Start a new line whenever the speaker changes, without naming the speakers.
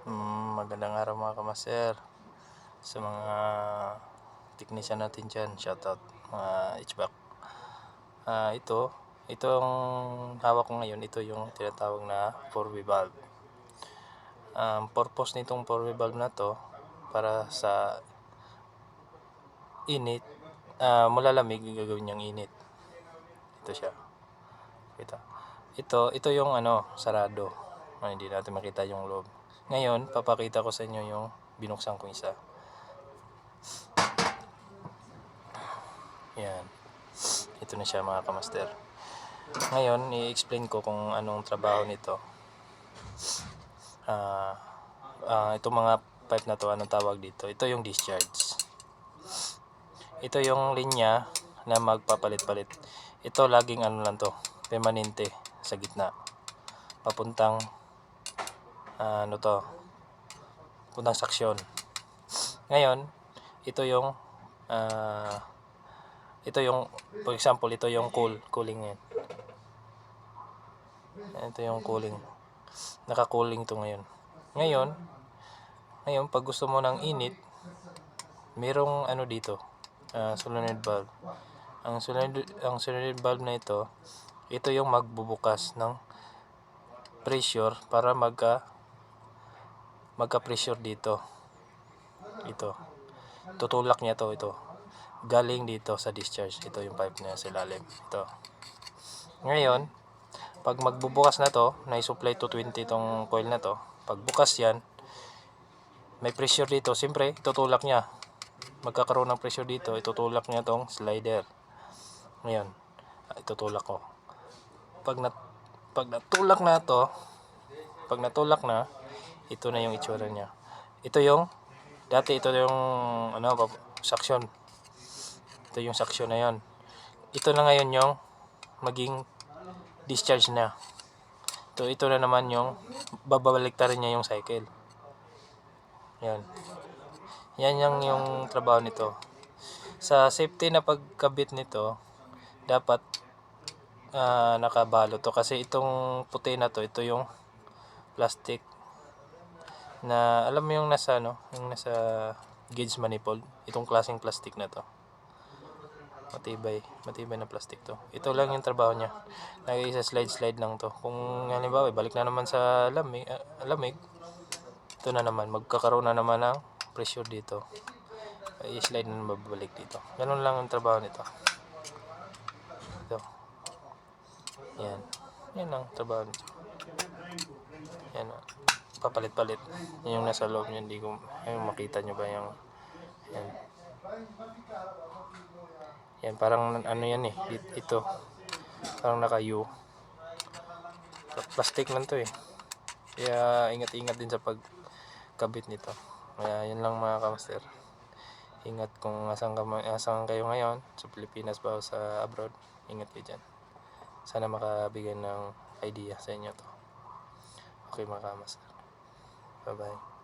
Magandang araw mga kamaster. Sa mga technician natin dyan, shoutout mga HVAC. Itong hawak ko ngayon, ito yung tinatawag na 4V valve. Purpose nitong 4V valve na to para sa init, mula lamig gagawin niyang init. Ito siya. Ito yung sarado. Hindi natin makita yung loob. Ngayon, papakita ko sa inyo yung binuksan ko isa. Yan. Ito na siya mga kamaster. Ngayon, i-explain ko kung anong trabaho nito. Itong mga pipe na to, anong tawag dito? Ito yung discharge. Ito yung linya na magpapalit-palit. Ito laging lang to, permanente sa gitna. Papuntang puntang saksyon. Ngayon, ito yung for example, ito yung cooling yan. Ito yung cooling. Naka-cooling to ngayon. Ngayon, pag gusto mo ng init, merong dito, solenoid valve. Ang solenoid valve na ito yung magbubukas ng pressure para magka-pressure dito. Ito. Tutulak niya ito. Galing dito sa discharge. Ito yung pipe niya sa ilalim. Ito. Ngayon, pag magbubukas na to, na-supply to 20 itong coil na to. Pag bukas yan, may pressure dito. Siyempre, itutulak niya. Magkakaroon ng pressure dito. Itutulak niya tong slider. Ngayon, itutulak ko. Pag natulak na to, ito na yung itsura niya. Dati ito yung suction. Ito yung suction na yon. Ito na ngayon yung maging discharge na. Ito na naman yung babaliktarin niya yung cycle. Yan. Yan yung trabaho nito. Sa safety na pagkabit nito, dapat nakabalo to kasi itong puti na to, ito yung plastic na alam mo yung nasa gauge manifold. Itong klaseng plastic na to, matibay na plastic to. Ito lang yung trabaho niya. Slide lang to. Kung halimbawa balik na naman sa lamig, ito na naman, magkakaroon na naman ng pressure dito. I-slide na babalik dito. Ganun lang ang trabaho nito. Ito. Yan ang trabaho nito. Yan. Papalit-palit. Yung nasa loob niya, hindi ko makita nyo ba yung yan. Yan, parang yan ito. Parang naka-U. Plastic lang to Kaya ingat-ingat din sa pagkabit nito. Kaya yun lang mga kamaster. Ingat kung asan kayo ngayon, sa Pilipinas ba o sa abroad. Ingat kayo dyan. Sana makabigay ng idea sa inyo to. Okay mga kamaster. Bye bye.